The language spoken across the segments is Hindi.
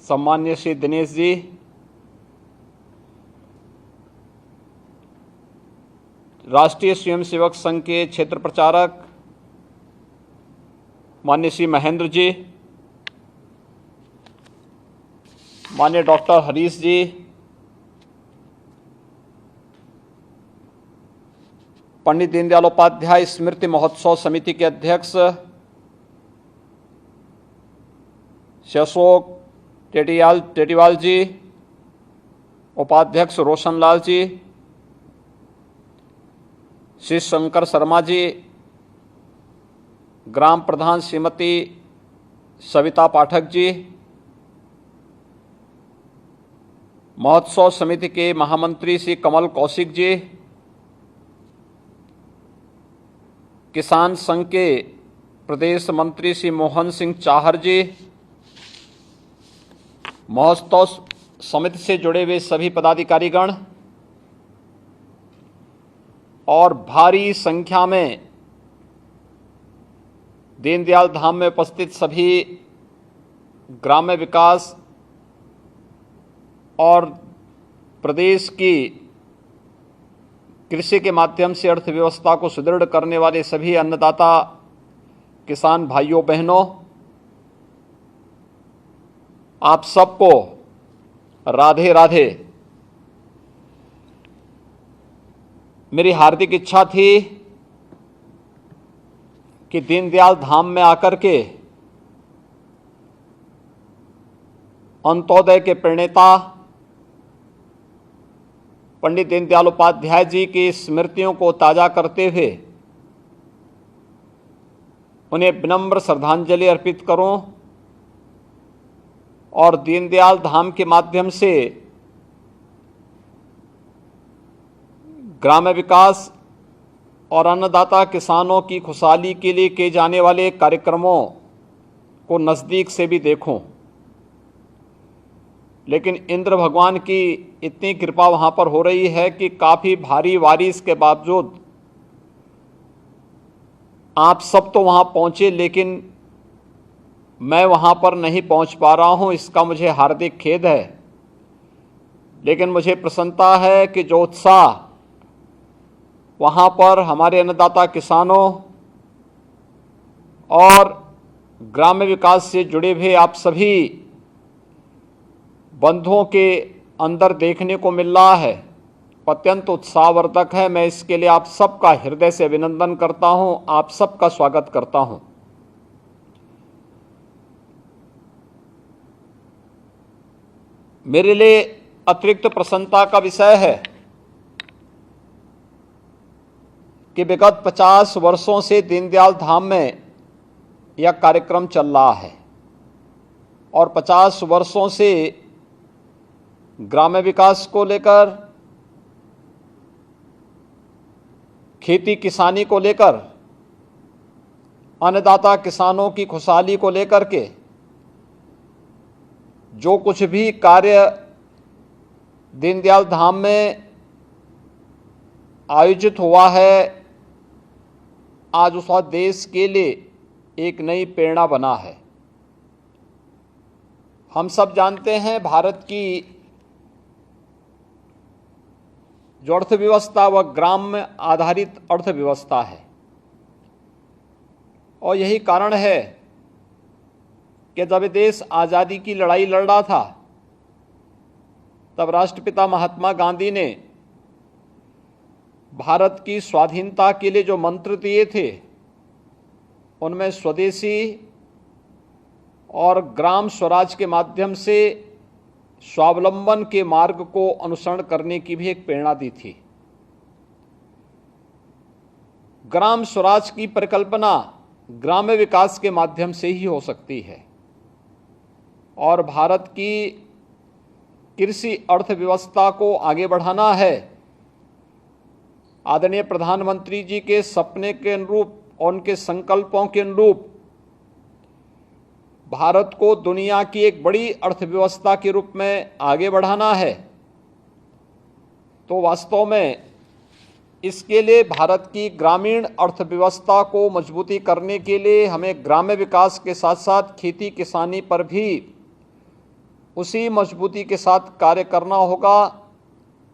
सम्मान्य श्री दिनेश जी, राष्ट्रीय स्वयंसेवक संघ के क्षेत्र प्रचारक माननीय श्री महेंद्र जी, माननीय डॉक्टर हरीश जी, पंडित दीनदयाल उपाध्याय स्मृति महोत्सव समिति के अध्यक्ष श्री अशोक टेटीवाल जी, उपाध्यक्ष रोशनलाल जी, श्री शंकर शर्मा जी, ग्राम प्रधान श्रीमती सविता पाठक जी, महोत्सव समिति के महामंत्री श्री कमल कौशिक जी, किसान संघ के प्रदेश मंत्री श्री मोहन सिंह चाहर जी, महोत्सव समिति से जुड़े हुए सभी पदाधिकारीगण और भारी संख्या में दीनदयाल धाम में उपस्थित सभी ग्राम्य विकास और प्रदेश की कृषि के माध्यम से अर्थव्यवस्था को सुदृढ़ करने वाले सभी अन्नदाता किसान भाइयों बहनों, आप सबको राधे राधे। मेरी हार्दिक इच्छा थी कि दीनदयाल धाम में आकर के अंत्योदय के प्रणेता पंडित दीनदयाल उपाध्याय जी की स्मृतियों को ताज़ा करते हुए उन्हें विनम्र श्रद्धांजलि अर्पित करूं और दीनदयाल धाम के माध्यम से ग्राम्य विकास और अन्नदाता किसानों की खुशहाली के लिए किए जाने वाले कार्यक्रमों को नज़दीक से भी देखूं। लेकिन इंद्र भगवान की इतनी कृपा वहाँ पर हो रही है कि काफ़ी भारी बारिश के बावजूद आप सब तो वहाँ पहुँचे, लेकिन मैं वहाँ पर नहीं पहुँच पा रहा हूँ। इसका मुझे हार्दिक खेद है, लेकिन मुझे प्रसन्नता है कि जो उत्साह वहाँ पर हमारे अन्नदाता किसानों और ग्राम्य विकास से जुड़े हुए आप सभी बंधुओं के अंदर देखने को मिल रहा है, अत्यंत उत्साहवर्धक है। मैं इसके लिए आप सबका हृदय से अभिनंदन करता हूँ, आप सबका स्वागत करता हूँ। मेरे लिए अतिरिक्त प्रसन्नता का विषय है कि विगत 50 वर्षों से दीनदयाल धाम में यह कार्यक्रम चल रहा है और 50 वर्षों से ग्राम्य विकास को लेकर, खेती किसानी को लेकर, अन्नदाता किसानों की खुशहाली को लेकर के जो कुछ भी कार्य दीनदयाल धाम में आयोजित हुआ है, आज उस देश के लिए एक नई प्रेरणा बना है। हम सब जानते हैं भारत की जो अर्थव्यवस्था वह ग्राम्य आधारित अर्थव्यवस्था है और यही कारण है कि जब देश आज़ादी की लड़ाई लड़ रहा था तब राष्ट्रपिता महात्मा गांधी ने भारत की स्वाधीनता के लिए जो मंत्र दिए थे उनमें स्वदेशी और ग्राम स्वराज के माध्यम से स्वावलंबन के मार्ग को अनुसरण करने की भी एक प्रेरणा दी थी। ग्राम स्वराज की परिकल्पना ग्राम्य विकास के माध्यम से ही हो सकती है और भारत की कृषि अर्थव्यवस्था को आगे बढ़ाना है। आदरणीय प्रधानमंत्री जी के सपने के अनुरूप और उनके संकल्पों के अनुरूप भारत को दुनिया की एक बड़ी अर्थव्यवस्था के रूप में आगे बढ़ाना है। तो वास्तव में इसके लिए भारत की ग्रामीण अर्थव्यवस्था को मजबूती करने के लिए हमें ग्राम्य विकास के साथ साथ खेती किसानी पर भी उसी मजबूती के साथ कार्य करना होगा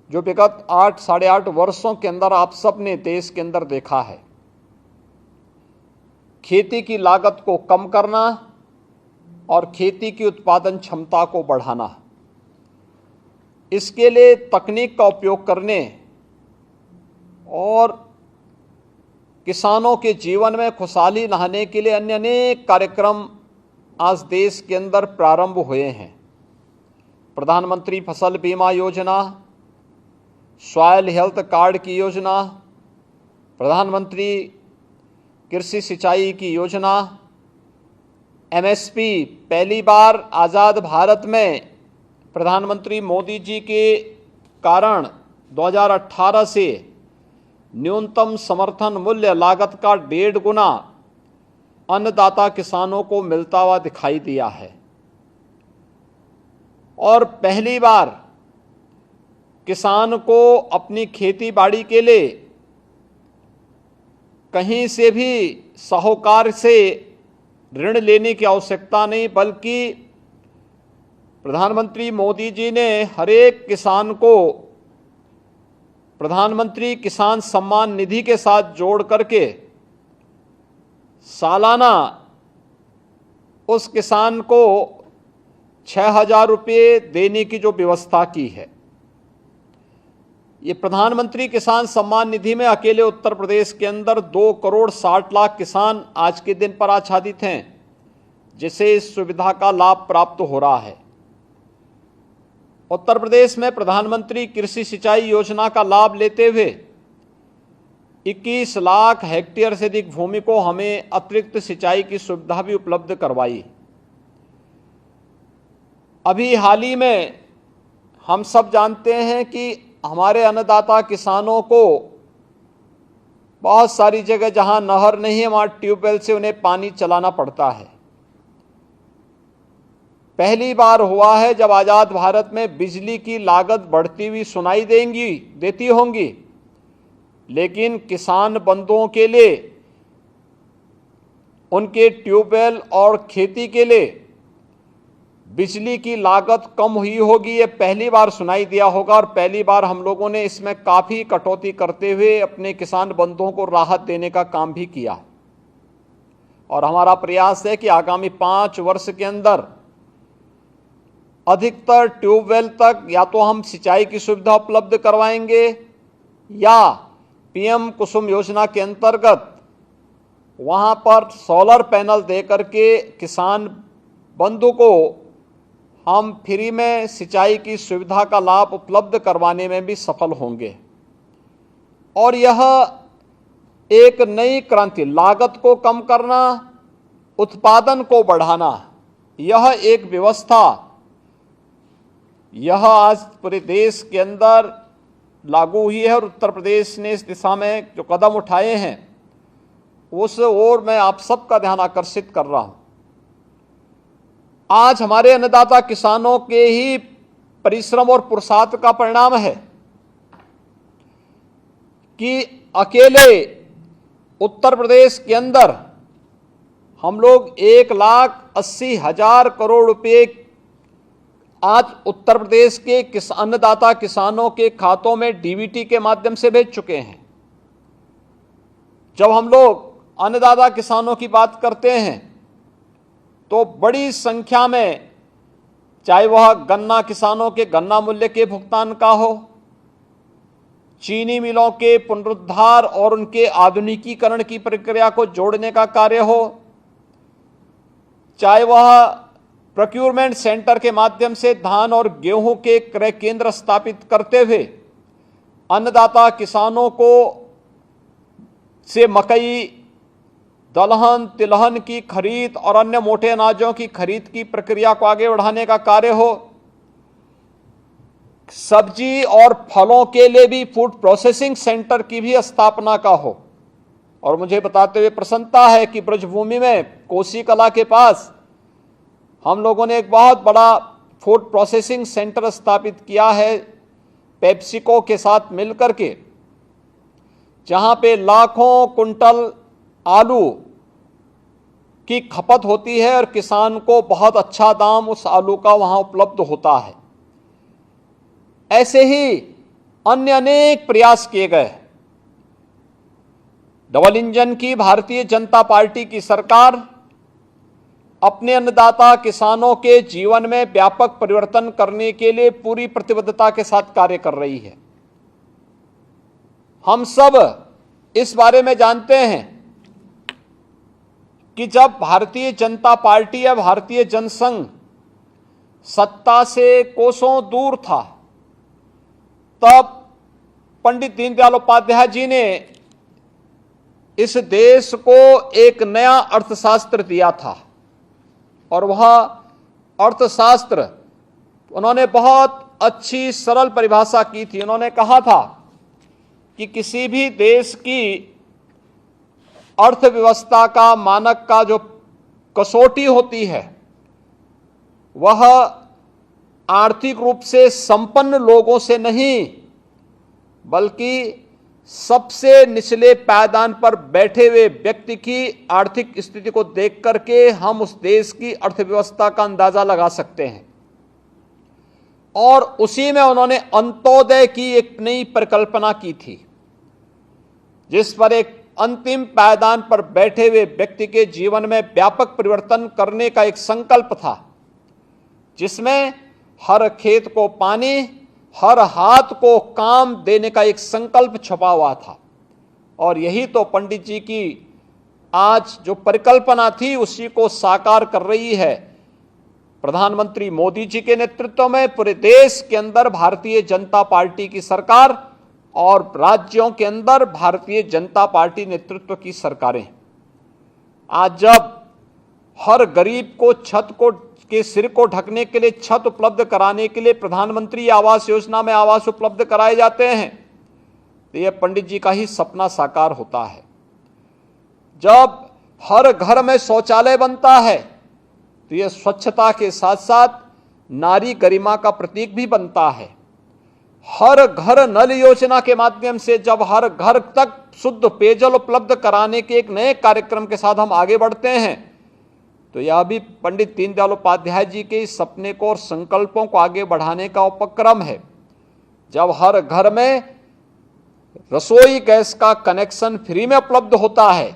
जो विगत 8 साढ़े 8 वर्षों के अंदर आप सब ने देश के अंदर देखा है। खेती की लागत को कम करना और खेती की उत्पादन क्षमता को बढ़ाना, इसके लिए तकनीक का उपयोग करने और किसानों के जीवन में खुशहाली लाने के लिए अन्य अनेक कार्यक्रम आज देश के अंदर प्रारंभ हुए हैं। प्रधानमंत्री फसल बीमा योजना, सॉइल हेल्थ कार्ड की योजना, प्रधानमंत्री कृषि सिंचाई की योजना, एमएसपी पहली बार आज़ाद भारत में प्रधानमंत्री मोदी जी के कारण 2018 से न्यूनतम समर्थन मूल्य लागत का 1.5 गुना अन्नदाता किसानों को मिलता हुआ दिखाई दिया है। और पहली बार किसान को अपनी खेती बाड़ी के लिए कहीं से भी साहूकार से ऋण लेने की आवश्यकता नहीं, बल्कि प्रधानमंत्री मोदी जी ने हर एक किसान को प्रधानमंत्री किसान सम्मान निधि के साथ जोड़ करके सालाना उस किसान को 6,000 रुपये देने की जो व्यवस्था की है। ये प्रधानमंत्री किसान सम्मान निधि में अकेले उत्तर प्रदेश के अंदर 2 करोड़ 60 लाख किसान आज के दिन पर आच्छादित हैं, जिसे इस सुविधा का लाभ प्राप्त हो रहा है। उत्तर प्रदेश में प्रधानमंत्री कृषि सिंचाई योजना का लाभ लेते हुए 21 लाख हेक्टेयर से अधिक भूमि को हमें अतिरिक्त सिंचाई की सुविधा भी उपलब्ध करवाई। अभी हाल ही में हम सब जानते हैं कि हमारे अन्नदाता किसानों को बहुत सारी जगह जहां नहर नहीं है वहां ट्यूबवेल से उन्हें पानी चलाना पड़ता है। पहली बार हुआ है जब आज़ाद भारत में बिजली की लागत बढ़ती हुई सुनाई देती होंगी, लेकिन किसान बंधुओं के लिए उनके ट्यूबवेल और खेती के लिए बिजली की लागत कम हुई होगी। ये पहली बार सुनाई दिया होगा और पहली बार हम लोगों ने इसमें काफ़ी कटौती करते हुए अपने किसान बंधुओं को राहत देने का काम भी किया। और हमारा प्रयास है कि आगामी 5 वर्ष के अंदर अधिकतर ट्यूबवेल तक या तो हम सिंचाई की सुविधा उपलब्ध करवाएंगे या पीएम कुसुम योजना के अंतर्गत वहां पर सोलर पैनल दे करके किसान बंधु को हम फ्री में सिंचाई की सुविधा का लाभ उपलब्ध करवाने में भी सफल होंगे। और यह एक नई क्रांति, लागत को कम करना, उत्पादन को बढ़ाना, यह एक व्यवस्था यह आज पूरे देश के अंदर लागू हुई है और उत्तर प्रदेश ने इस दिशा में जो कदम उठाए हैं उस ओर मैं आप सबका ध्यान आकर्षित कर रहा हूं। आज हमारे अन्नदाता किसानों के ही परिश्रम और पुरुषार्थ का परिणाम है कि अकेले उत्तर प्रदेश के अंदर हम लोग 1,80,000 करोड़ रुपए आज उत्तर प्रदेश के अन्नदाता किसानों के खातों में डीबीटी के माध्यम से भेज चुके हैं। जब हम लोग अन्नदाता किसानों की बात करते हैं तो बड़ी संख्या में, चाहे वह गन्ना किसानों के गन्ना मूल्य के भुगतान का हो, चीनी मिलों के पुनरुद्धार और उनके आधुनिकीकरण की प्रक्रिया को जोड़ने का कार्य हो, चाहे वह प्रोक्योरमेंट सेंटर के माध्यम से धान और गेहूं के क्रय केंद्र स्थापित करते हुए अन्नदाता किसानों को से मकई, दलहन, तिलहन की खरीद और अन्य मोटे अनाजों की खरीद की प्रक्रिया को आगे बढ़ाने का कार्य हो, सब्जी और फलों के लिए भी फूड प्रोसेसिंग सेंटर की भी स्थापना का हो। और मुझे बताते हुए प्रसन्नता है कि ब्रजभूमि में कोसी कला के पास हम लोगों ने एक बहुत बड़ा फूड प्रोसेसिंग सेंटर स्थापित किया है पेप्सिको के साथ मिलकर के, जहां पे लाखों कुंटल आलू की खपत होती है और किसान को बहुत अच्छा दाम उस आलू का वहां उपलब्ध होता है। ऐसे ही अन्य अनेक प्रयास किए गए। डबल इंजन की भारतीय जनता पार्टी की सरकार अपने अन्नदाता किसानों के जीवन में व्यापक परिवर्तन करने के लिए पूरी प्रतिबद्धता के साथ कार्य कर रही है। हम सब इस बारे में जानते हैं कि जब भारतीय जनता पार्टी या भारतीय जनसंघ सत्ता से कोसों दूर था, तब पंडित दीनदयाल उपाध्याय जी ने इस देश को एक नया अर्थशास्त्र दिया था और वह अर्थशास्त्र उन्होंने बहुत अच्छी सरल परिभाषा की थी। उन्होंने कहा था कि किसी भी देश की अर्थव्यवस्था का मानक का जो कसौटी होती है वह आर्थिक रूप से संपन्न लोगों से नहीं बल्कि सबसे निचले पायदान पर बैठे हुए व्यक्ति की आर्थिक स्थिति को देख करके हम उस देश की अर्थव्यवस्था का अंदाजा लगा सकते हैं। और उसी में उन्होंने अंत्योदय की एक नई परिकल्पना की थी, जिस पर एक अंतिम पायदान पर बैठे हुए व्यक्ति के जीवन में व्यापक परिवर्तन करने का एक संकल्प था, जिसमें हर खेत को पानी, हर हाथ को काम देने का एक संकल्प छुपा हुआ था। और यही तो पंडित जी की आज जो परिकल्पना थी उसी को साकार कर रही है प्रधानमंत्री मोदी जी के नेतृत्व में पूरे देश के अंदर भारतीय जनता पार्टी की सरकार और राज्यों के अंदर भारतीय जनता पार्टी नेतृत्व की सरकारें। आज जब हर गरीब को छत को के सिर को ढकने के लिए छत उपलब्ध कराने के लिए प्रधानमंत्री आवास योजना में आवास उपलब्ध कराए जाते हैं, तो यह पंडित जी का ही सपना साकार होता है। जब हर घर में शौचालय बनता है तो यह स्वच्छता के साथ साथ नारी गरिमा का प्रतीक भी बनता है। हर घर नल योजना के माध्यम से जब हर घर तक शुद्ध पेयजल उपलब्ध कराने के एक नए कार्यक्रम के साथ हम आगे बढ़ते हैं, तो यह भी पंडित दीनदयाल उपाध्याय जी के इस सपने को और संकल्पों को आगे बढ़ाने का उपक्रम है। जब हर घर में रसोई गैस का कनेक्शन फ्री में उपलब्ध होता है,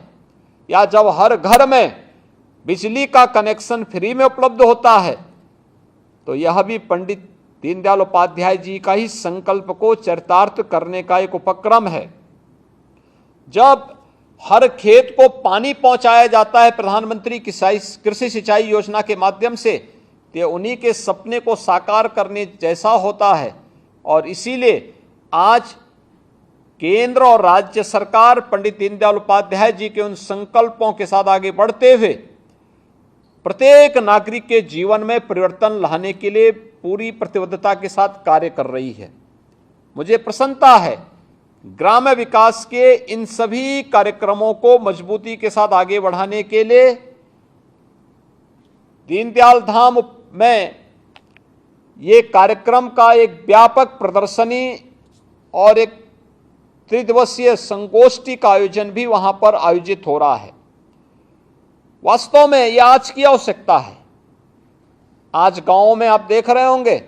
या जब हर घर में बिजली का कनेक्शन फ्री में उपलब्ध होता है, तो यह भी पंडित दीनदयाल उपाध्याय जी का ही संकल्प को चरितार्थ करने का एक उपक्रम है। जब हर खेत को पानी पहुंचाया जाता है प्रधानमंत्री कृषि सिंचाई योजना के माध्यम से, तो उन्हीं के सपने को साकार करने जैसा होता है। और इसीलिए आज केंद्र और राज्य सरकार पंडित दीनदयाल उपाध्याय जी के उन संकल्पों के साथ आगे बढ़ते हुए प्रत्येक नागरिक के जीवन में परिवर्तन लाने के लिए पूरी प्रतिबद्धता के साथ कार्य कर रही है। मुझे प्रसन्नता है ग्राम्य विकास के इन सभी कार्यक्रमों को मजबूती के साथ आगे बढ़ाने के लिए दीनदयाल धाम में ये कार्यक्रम का एक व्यापक प्रदर्शनी और एक त्रिदिवसीय संगोष्ठी का आयोजन भी वहां पर आयोजित हो रहा है। वास्तव में यह आज की आवश्यकता है। आज गांवों में आप देख रहे होंगे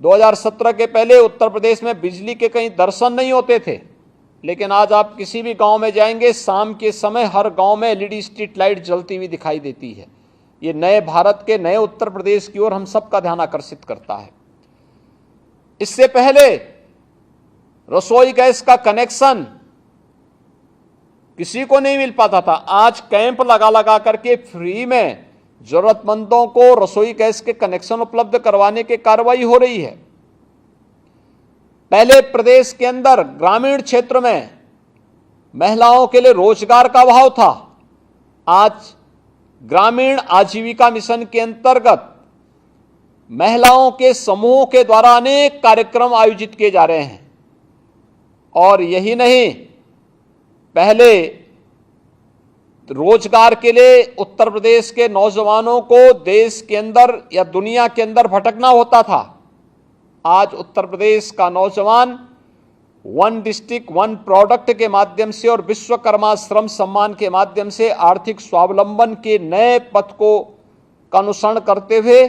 2017 के पहले उत्तर प्रदेश में बिजली के कहीं दर्शन नहीं होते थे, लेकिन आज आप किसी भी गांव में जाएंगे, शाम के समय हर गांव में एलईडी स्ट्रीट लाइट जलती हुई दिखाई देती है। ये नए भारत के नए उत्तर प्रदेश की ओर हम सबका ध्यान आकर्षित करता है। इससे पहले रसोई गैस का कनेक्शन किसी को नहीं मिल पाता था। आज कैंप लगा लगा करके फ्री में जरूरतमंदों को रसोई गैस के कनेक्शन उपलब्ध करवाने की कार्रवाई हो रही है। पहले प्रदेश के अंदर ग्रामीण क्षेत्र में महिलाओं के लिए रोजगार का अभाव था। आज ग्रामीण आजीविका मिशन के अंतर्गत महिलाओं के समूहों के द्वारा अनेक कार्यक्रम आयोजित किए जा रहे हैं। और यही नहीं, पहले रोजगार के लिए उत्तर प्रदेश के नौजवानों को देश के अंदर या दुनिया के अंदर भटकना होता था। आज उत्तर प्रदेश का नौजवान वन डिस्ट्रिक्ट वन प्रोडक्ट के माध्यम से और विश्वकर्मा श्रम सम्मान के माध्यम से आर्थिक स्वावलंबन के नए पथ का अनुसरण करते हुए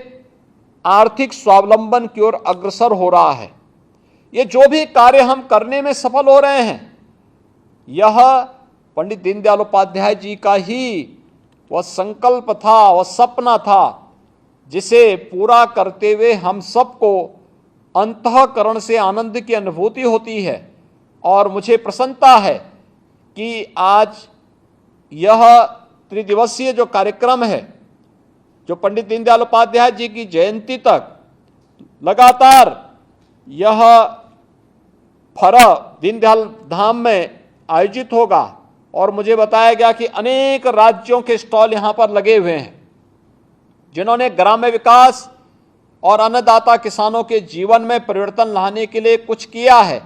आर्थिक स्वावलंबन की ओर अग्रसर हो रहा है। ये जो भी कार्य हम करने में सफल हो रहे हैं, यह पंडित दीनदयाल उपाध्याय जी का ही वह संकल्प था, वह सपना था, जिसे पूरा करते हुए हम सबको अंतःकरण से आनंद की अनुभूति होती है। और मुझे प्रसन्नता है कि आज यह त्रिदिवसीय जो कार्यक्रम है, जो पंडित दीनदयाल उपाध्याय जी की जयंती तक लगातार यह दीनदयाल धाम में आयोजित होगा। और मुझे बताया गया कि अनेक राज्यों के स्टॉल यहां पर लगे हुए हैं, जिन्होंने ग्राम्य विकास और अन्नदाता किसानों के जीवन में परिवर्तन लाने के लिए कुछ किया है।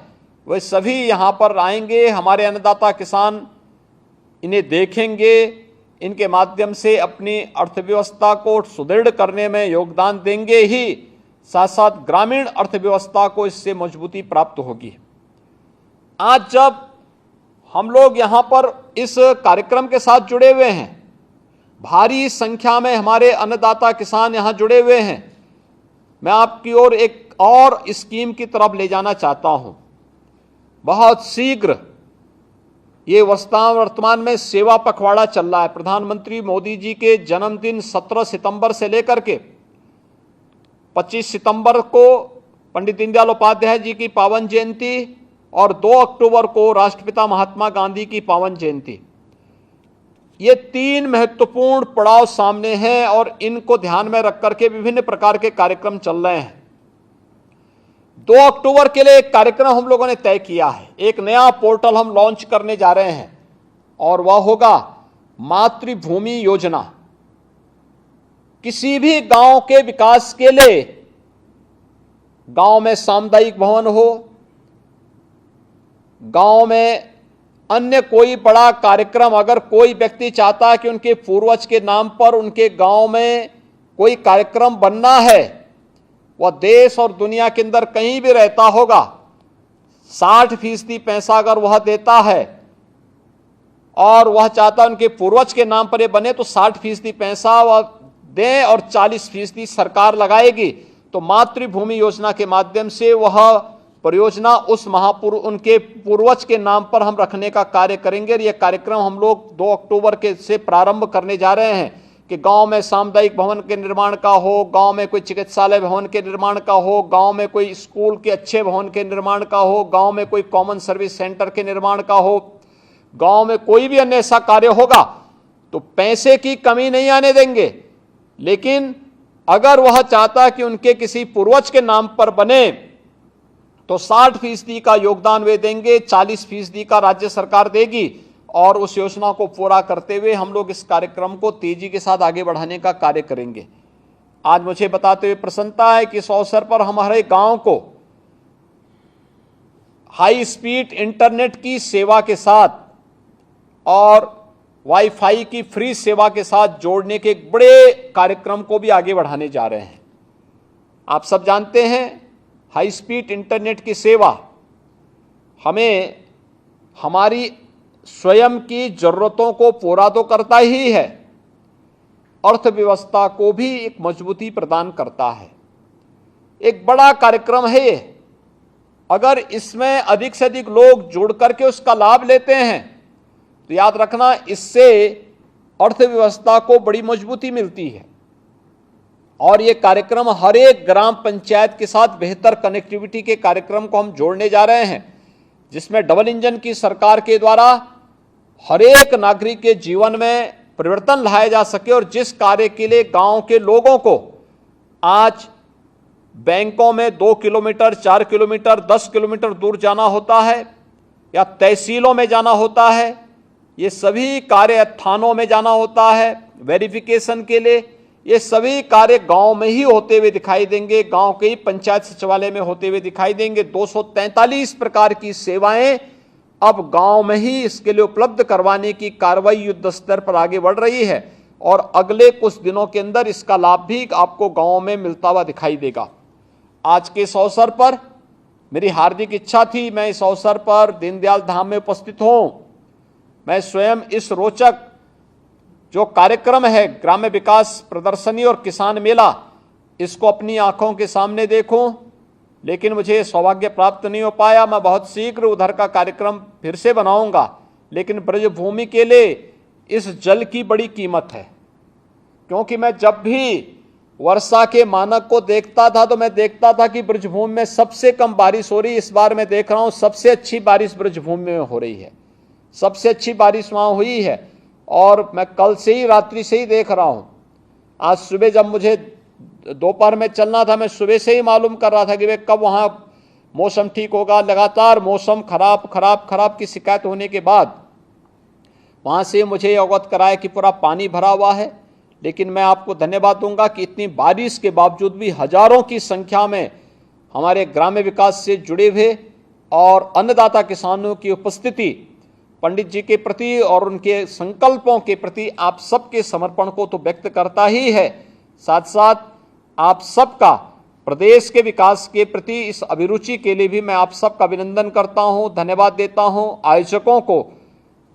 वे सभी यहां पर आएंगे, हमारे अन्नदाता किसान इन्हें देखेंगे, इनके माध्यम से अपनी अर्थव्यवस्था को सुदृढ़ करने में योगदान देंगे ही, साथ साथ ग्रामीण अर्थव्यवस्था को इससे मजबूती प्राप्त होगी। आज जब हम लोग यहां पर इस कार्यक्रम के साथ जुड़े हुए हैं, भारी संख्या में हमारे अन्नदाता किसान यहां जुड़े हुए हैं, मैं आपकी ओर एक और स्कीम की तरफ ले जाना चाहता हूं। बहुत शीघ्र ये वर्तमान में सेवा पखवाड़ा चल रहा है। प्रधानमंत्री मोदी जी के जन्मदिन 17 सितंबर से लेकर के 25 सितंबर को पंडित दीनदयाल उपाध्याय जी की पावन जयंती और 2 अक्टूबर को राष्ट्रपिता महात्मा गांधी की पावन जयंती, ये 3 महत्वपूर्ण पड़ाव सामने हैं और इनको ध्यान में रख करके विभिन्न प्रकार के कार्यक्रम चल रहे हैं। 2 अक्टूबर के लिए एक कार्यक्रम हम लोगों ने तय किया है, एक नया पोर्टल हम लॉन्च करने जा रहे हैं और वह होगा मातृभूमि योजना। किसी भी गांव के विकास के लिए, गांव में सामुदायिक भवन हो, गांव में अन्य कोई बड़ा कार्यक्रम, अगर कोई व्यक्ति चाहता है कि उनके पूर्वज के नाम पर उनके गांव में कोई कार्यक्रम बनना है, वह देश और दुनिया के अंदर कहीं भी रहता होगा, 60% पैसा अगर वह देता है और वह चाहता है उनके पूर्वज के नाम पर ये बने, तो 60% पैसा वह दें और 40% सरकार लगाएगी। तो मातृभूमि योजना के माध्यम से वह परियोजना उस उनके पूर्वज के नाम पर हम रखने का कार्य करेंगे। और यह कार्यक्रम हम लोग 2 अक्टूबर के से प्रारंभ करने जा रहे हैं कि गांव में सामुदायिक भवन के निर्माण का हो, गांव में कोई चिकित्सालय भवन के निर्माण का हो, गांव में कोई स्कूल के अच्छे भवन के निर्माण का हो, गांव में कोई कॉमन सर्विस सेंटर के निर्माण का हो, गांव में कोई भी अन्य ऐसा कार्य होगा तो पैसे की कमी नहीं आने देंगे। लेकिन अगर वह चाहता कि उनके किसी पूर्वज के नाम पर बने तो 60% का योगदान वे देंगे, 40% का राज्य सरकार देगी और उस योजना को पूरा करते हुए हम लोग इस कार्यक्रम को तेजी के साथ आगे बढ़ाने का कार्य करेंगे। आज मुझे बताते हुए प्रसन्नता है कि इस अवसर पर हमारे गांव को हाई स्पीड इंटरनेट की सेवा के साथ और वाईफाई की फ्री सेवा के साथ जोड़ने के एक बड़े कार्यक्रम को भी आगे बढ़ाने जा रहे हैं। आप सब जानते हैं, हाई स्पीड इंटरनेट की सेवा हमें हमारी स्वयं की जरूरतों को पूरा तो करता ही है, अर्थव्यवस्था को भी एक मजबूती प्रदान करता है। एक बड़ा कार्यक्रम है ये। अगर इसमें अधिक से अधिक लोग जुड़ करके उसका लाभ लेते हैं तो याद रखना, इससे अर्थव्यवस्था को बड़ी मजबूती मिलती है। और ये कार्यक्रम हर एक ग्राम पंचायत के साथ बेहतर कनेक्टिविटी के कार्यक्रम को हम जोड़ने जा रहे हैं, जिसमें डबल इंजन की सरकार के द्वारा हर एक नागरिक के जीवन में परिवर्तन लाया जा सके। और जिस कार्य के लिए गांव के लोगों को आज बैंकों में 2 किलोमीटर, 4 किलोमीटर, 10 किलोमीटर दूर जाना होता है या तहसीलों में जाना होता है, ये सभी कार्य थानों में जाना होता है वेरिफिकेशन के लिए, ये सभी कार्य गांव में ही होते हुए दिखाई देंगे, गांव के ही पंचायत सचिवालय में होते हुए दिखाई देंगे। 243 प्रकार की सेवाएं अब गांव में ही इसके लिए उपलब्ध करवाने की कार्रवाई युद्ध स्तर पर आगे बढ़ रही है और अगले कुछ दिनों के अंदर इसका लाभ भी आपको गांव में मिलता हुआ दिखाई देगा। आज के इस अवसर पर मेरी हार्दिक इच्छा थी मैं इस अवसर पर दीनदयाल धाम में उपस्थित हूं। मैं स्वयं इस रोचक जो कार्यक्रम है ग्राम्य विकास प्रदर्शनी और किसान मेला, इसको अपनी आंखों के सामने देखूं, लेकिन मुझे सौभाग्य प्राप्त नहीं हो पाया। मैं बहुत शीघ्र उधर का कार्यक्रम फिर से बनाऊंगा, लेकिन ब्रजभूमि के लिए इस जल की बड़ी कीमत है, क्योंकि मैं जब भी वर्षा के मानक को देखता था तो मैं देखता था कि ब्रजभूमि में सबसे कम बारिश हो रही। इस बार मैं देख रहा हूं सबसे अच्छी बारिश ब्रजभूमि में हो रही है, सबसे अच्छी बारिश वहां हुई है। और मैं कल से ही रात्रि से ही देख रहा हूं। आज सुबह जब मुझे दोपहर में चलना था, मैं सुबह से ही मालूम कर रहा था कि वे कब वहां मौसम ठीक होगा। लगातार मौसम खराब की शिकायत होने के बाद वहां से मुझे अवगत कराया कि पूरा पानी भरा हुआ है। लेकिन मैं आपको धन्यवाद दूंगा कि इतनी बारिश के बावजूद भी हजारों की संख्या में हमारे ग्राम्य विकास से जुड़े हुए और अन्नदाता किसानों की उपस्थिति पंडित जी के प्रति और उनके संकल्पों के प्रति आप सबके समर्पण को तो व्यक्त करता ही है, साथ साथ आप सबका प्रदेश के विकास के प्रति इस अभिरुचि के लिए भी मैं आप सबका अभिनंदन करता हूं, धन्यवाद देता हूं। आयोजकों को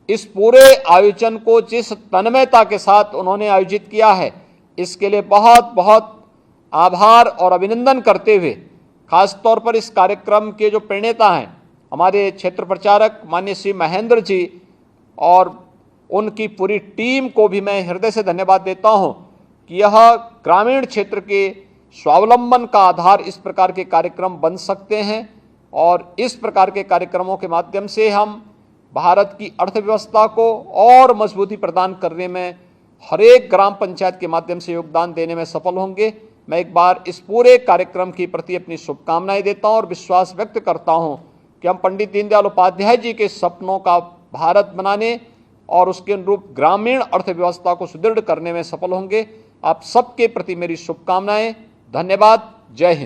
इस पूरे आयोजन को जिस तन्मयता के साथ उन्होंने आयोजित किया है, इसके लिए बहुत बहुत आभार और अभिनंदन करते हुए, खासतौर पर इस कार्यक्रम के जो प्रणेता हैं हमारे क्षेत्र प्रचारक माननीय श्री महेंद्र जी और उनकी पूरी टीम को भी मैं हृदय से धन्यवाद देता हूं कि यह ग्रामीण क्षेत्र के स्वावलंबन का आधार इस प्रकार के कार्यक्रम बन सकते हैं। और इस प्रकार के कार्यक्रमों के माध्यम से हम भारत की अर्थव्यवस्था को और मजबूती प्रदान करने में हर एक ग्राम पंचायत के माध्यम से योगदान देने में सफल होंगे। मैं एक बार इस पूरे कार्यक्रम के प्रति अपनी शुभकामनाएं देता हूं और विश्वास व्यक्त करता हूं कि हम पंडित दीनदयाल उपाध्याय जी के सपनों का भारत बनाने और उसके अनुरूप ग्रामीण अर्थव्यवस्था को सुदृढ़ करने में सफल होंगे। आप सबके प्रति मेरी शुभकामनाएं। धन्यवाद। जय हिंद।